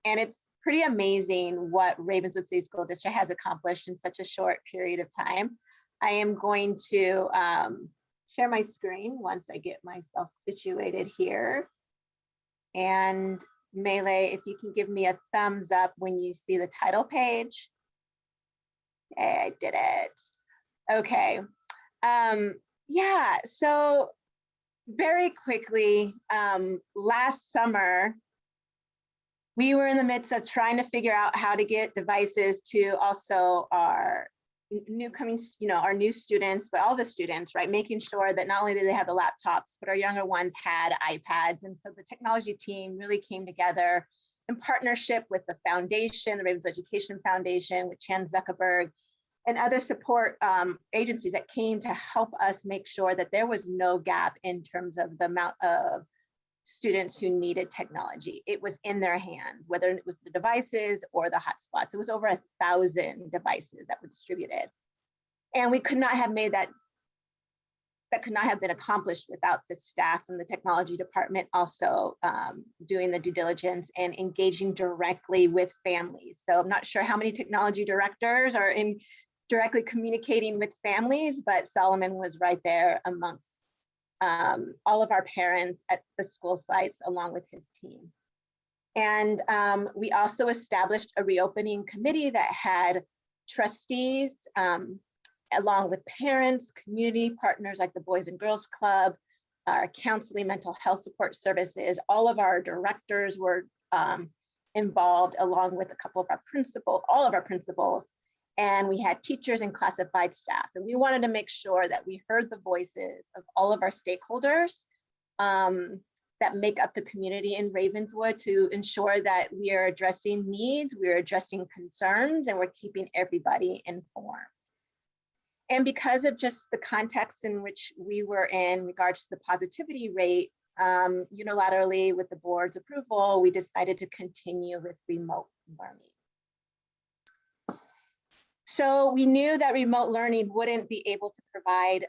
And it's pretty amazing what Ravenswood City School District has accomplished in such a short period of time. I am going to share my screen once I get myself situated here. And Melee, if you can give me a thumbs up when you see the title page. Okay, I did it. Okay. Yeah, so very quickly, last summer, we were in the midst of trying to figure out how to get devices to also our our new students, but all the students, right? Making sure that not only did they have the laptops, but our younger ones had iPads. And so the technology team really came together in partnership with the foundation, the Ravens Education Foundation, with Chan Zuckerberg, and other support agencies that came to help us make sure that there was no gap in terms of the amount of students who needed technology. It was in their hands, whether it was the devices or the hotspots. It was over 1,000 devices that were distributed. And we could not have made that could not have been accomplished without the staff from the technology department also doing the due diligence and engaging directly with families. So I'm not sure how many technology directors are directly communicating with families, but Solomon was right there amongst all of our parents at the school sites along with his team. And we also established a reopening committee that had trustees along with parents, community partners like the Boys and Girls Club, our counseling, mental health support services. All of our directors were involved along with a couple of our all of our principals. And we had teachers and classified staff. And we wanted to make sure that we heard the voices of all of our stakeholders that make up the community in Ravenswood to ensure that we are addressing needs, we're addressing concerns, and we're keeping everybody informed. And because of just the context in which we were in regards to the positivity rate, unilaterally with the board's approval, we decided to continue with remote learning. So we knew that remote learning wouldn't be able to provide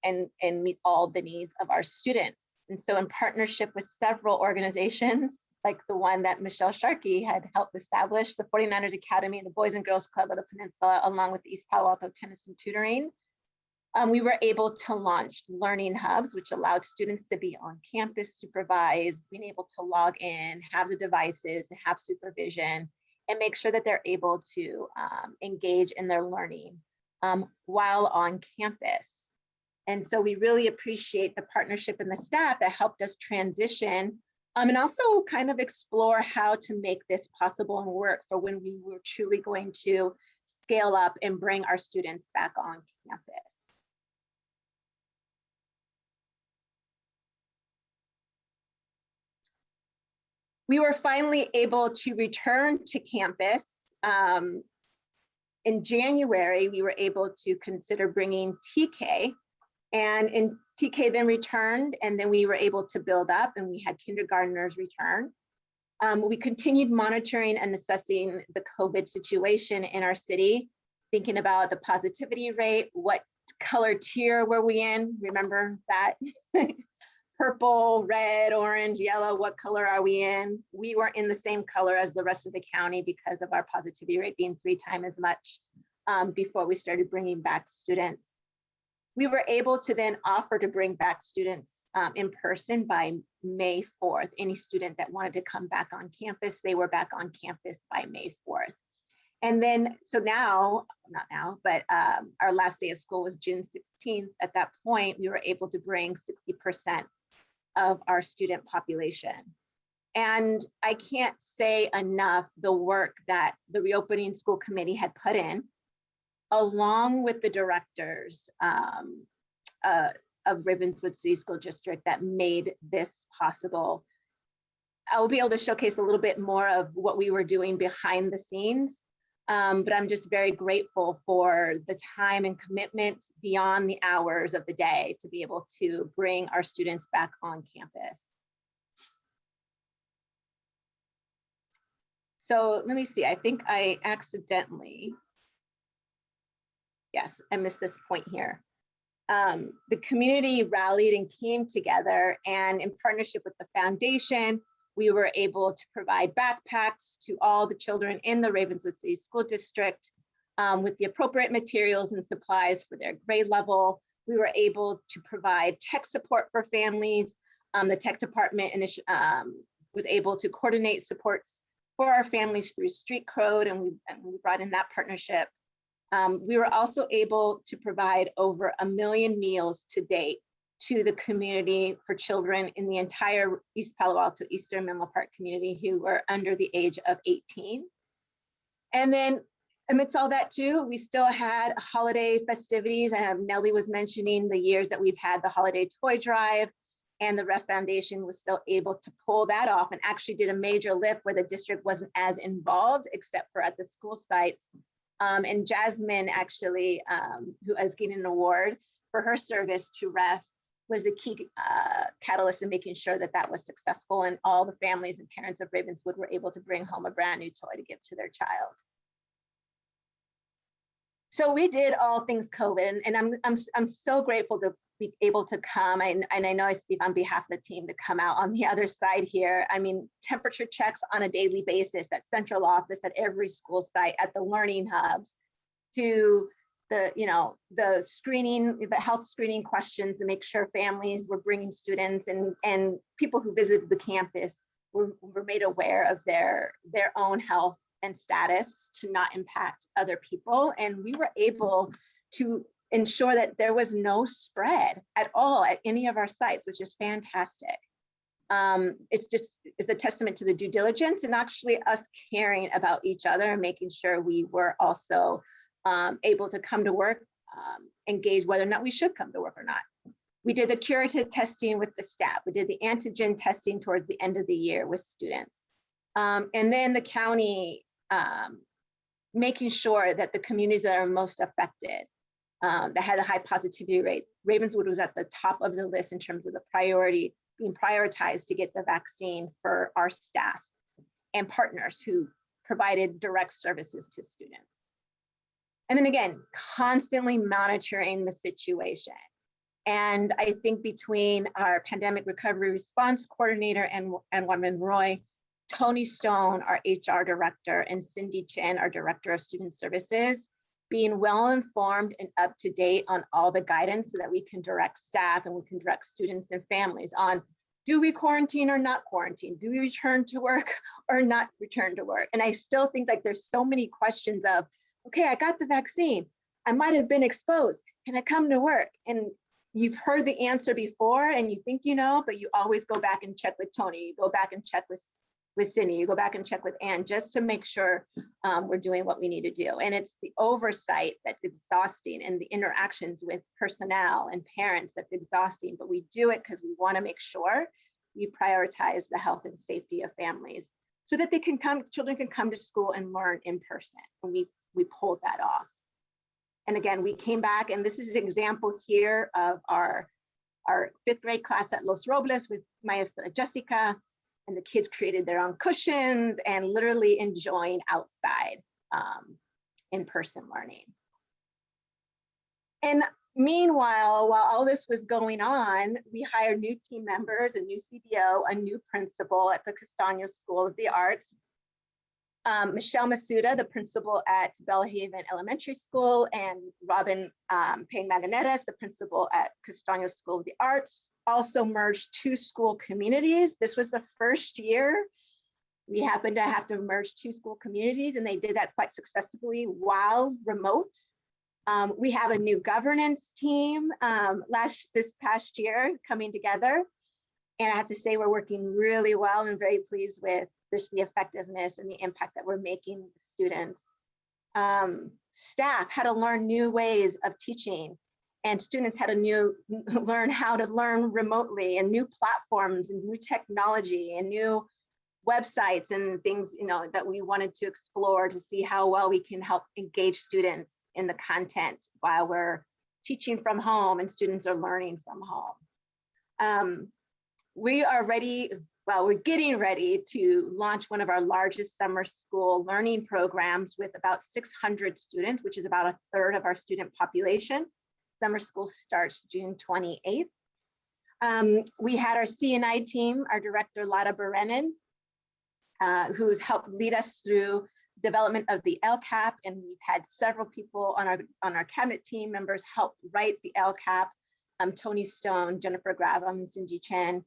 and meet all the needs of our students. And so in partnership with several organizations, like the one that Michelle Sharkey had helped establish, the 49ers Academy and the Boys and Girls Club of the Peninsula, along with the East Palo Alto Tennis and Tutoring, we were able to launch learning hubs, which allowed students to be on campus supervised, being able to log in, have the devices, have supervision, and make sure that they're able to engage in their learning while on campus. And so we really appreciate the partnership and the staff that helped us transition and also kind of explore how to make this possible and work for when we were truly going to scale up and bring our students back on campus. We were finally able to return to campus. In January, we were able to consider bringing TK, and TK then returned, and then we were able to build up, and we had kindergartners return. We continued monitoring and assessing the COVID situation in our city, thinking about the positivity rate, what color tier were we in? Remember that? Purple, red, orange, yellow, what color are we in? We were in the same color as the rest of the county because of our positivity rate being 3 times as much before we started bringing back students. We were able to then offer to bring back students in person by May 4th. Any student that wanted to come back on campus, they were back on campus by May 4th. And then, so now, not now, but our last day of school was June 16th. At that point, we were able to bring 60% of our student population. And I can't say enough the work that the Reopening School Committee had put in, along with the directors of Ravenswood City School District that made this possible. I will be able to showcase a little bit more of what we were doing behind the scenes, but I'm just very grateful for the time and commitment beyond the hours of the day to be able to bring our students back on campus. So let me see, I think I accidentally, yes, I missed this point here. The community rallied and came together, and in partnership with the foundation, We were able to provide backpacks to all the children in the Ravenswood City School District with the appropriate materials and supplies for their grade level. We were able to provide tech support for families. The tech department was able to coordinate supports for our families through Street Code, and we brought in that partnership. We were also able to provide over 1 million meals to date to the community for children in the entire East Palo Alto, Eastern Menlo Park community who were under the age of 18. And then amidst all that too, we still had holiday festivities. Nellie was mentioning the years that we've had the holiday toy drive, and the Ref Foundation was still able to pull that off and actually did a major lift where the district wasn't as involved except for at the school sites. And Jasmine actually, who is getting an award for her service to Ref, was the key catalyst in making sure that that was successful, and all the families and parents of Ravenswood were able to bring home a brand new toy to give to their child. So we did all things COVID, and I'm so grateful to be able to come, and I know I speak on behalf of the team, to come out on the other side here. I mean, temperature checks on a daily basis at central office, at every school site, at the learning hubs, to the screening, the health screening questions to make sure families were bringing students, and people who visited the campus were made aware of their own health and status to not impact other people. And we were able to ensure that there was no spread at all at any of our sites, which is fantastic. It's a testament to the due diligence and actually us caring about each other and making sure we were also able to come to work, engage whether or not we should come to work or not. We did the curative testing with the staff. We did the antigen testing towards the end of the year with students. And then the county making sure that the communities that are most affected, that had a high positivity rate, Ravenswood was at the top of the list in terms of the priority, being prioritized to get the vaccine for our staff and partners who provided direct services to students. And then again, constantly monitoring the situation. And I think between our pandemic recovery response coordinator and Wanman Roy, Tony Stone, our HR director, and Cindy Chen, our director of student services, being well informed and up to date on all the guidance so that we can direct staff and we can direct students and families on, do we quarantine or not quarantine? Do we return to work or not return to work? And I still think like there's so many questions of, okay, I got the vaccine, I might have been exposed, can I come to work? And you've heard the answer before and you think you know, but you always go back and check with Tony, you go back and check with Cindy, you go back and check with Ann, just to make sure we're doing what we need to do. And it's the oversight that's exhausting and the interactions with personnel and parents that's exhausting, but we do it because we want to make sure we prioritize the health and safety of families so that they can come, children can come to school and learn in person. And we pulled that off. And again, we came back, and this is an example here of our 5th grade class at Los Robles with Maestra Jessica. And the kids created their own cushions and literally enjoying outside in-person learning. And meanwhile, while all this was going on, we hired new team members, a new CBO, a new principal at the Castaño School of the Arts. Michelle Masuda, the principal at Bellahaven Elementary School, and Robin Payne Maganetas, the principal at Castaño School of the Arts, also merged 2 school communities. This was the first year we happened to have to merge 2 school communities, and they did that quite successfully while remote. We have a new governance team this past year coming together. And I have to say we're working really well and very pleased with the effectiveness and the impact that we're making with students. Staff had to learn new ways of teaching, and students had to learn how to learn remotely, and new platforms and new technology and new websites and things, that we wanted to explore to see how well we can help engage students in the content while we're teaching from home and students are learning from home. We are ready, we're getting ready to launch one of our largest summer school learning programs with about 600 students, which is about 1/3 of our student population. Summer school starts June 28th. We had our C&I team, our director, Lada Berenin, who's helped lead us through development of the LCAP, and we've had several people on our cabinet team members help write the LCAP, Tony Stone, Jennifer Graham, Cindy Chen,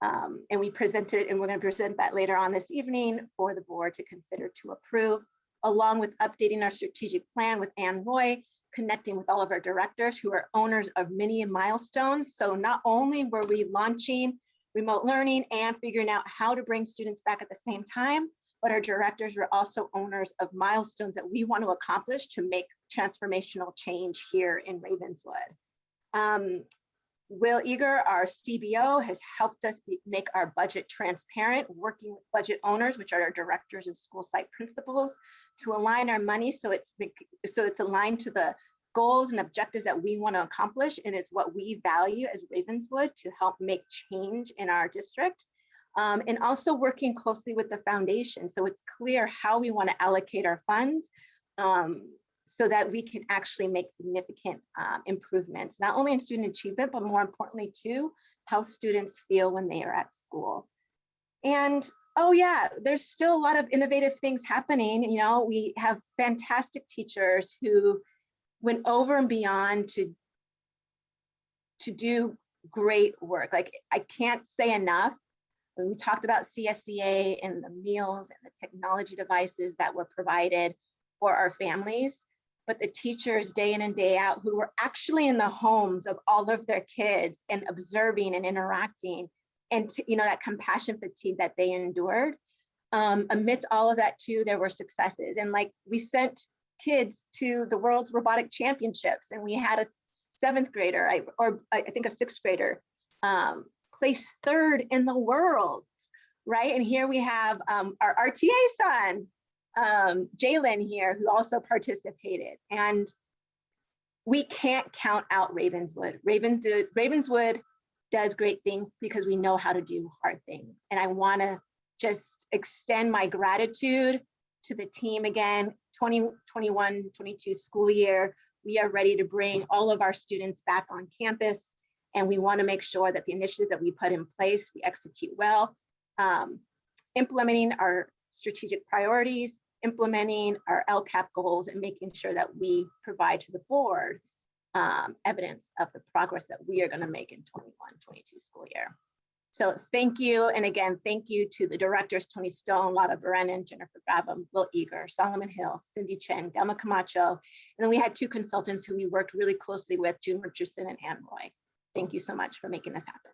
and we presented, and we're going to present that later on this evening for the board to consider to approve, along with updating our strategic plan with Ann Roy, connecting with all of our directors who are owners of many milestones. So not only were we launching remote learning and figuring out how to bring students back at the same time, but our directors were also owners of milestones that we want to accomplish to make transformational change here in Ravenswood. Will Eager, our CBO, has helped us make our budget transparent, working with budget owners, which are our directors and school site principals, to align our money so it's aligned to the goals and objectives that we want to accomplish, and it's what we value as Ravenswood to help make change in our district. And also working closely with the foundation, so it's clear how we want to allocate our funds, so that we can actually make significant improvements, not only in student achievement, but more importantly too, how students feel when they are at school. And oh yeah, there's still a lot of innovative things happening. You know, we have fantastic teachers who went over and beyond to do great work. Like, I can't say enough. When we talked about CSEA and the meals and the technology devices that were provided for our families, but the teachers day in and day out who were actually in the homes of all of their kids and observing and interacting, and you know, that compassion fatigue that they endured. Amidst all of that too, there were successes. And like, we sent kids to the World's Robotic Championships, and we had a 7th grader, I think a 6th grader, place 3rd in the world, right? And here we have our RTA son, Jalen here, who also participated. And we can't count out Ravenswood. Ravenswood does great things because we know how to do hard things. And I want to just extend my gratitude to the team again. 2021-22 school year, we are ready to bring all of our students back on campus, and we want to make sure that the initiatives that we put in place, we execute well, implementing our strategic priorities, implementing our LCAP goals, and making sure that we provide to the board evidence of the progress that we are going to make in 21-22 school year. So thank you. And again, thank you to the directors, Tony Stone, Lotta Brennan, Jennifer Grabham, Will Eager, Solomon Hill, Cindy Chen, Delma Camacho. And then we had 2 consultants who we worked really closely with, June Richardson and Ann Roy. Thank you so much for making this happen.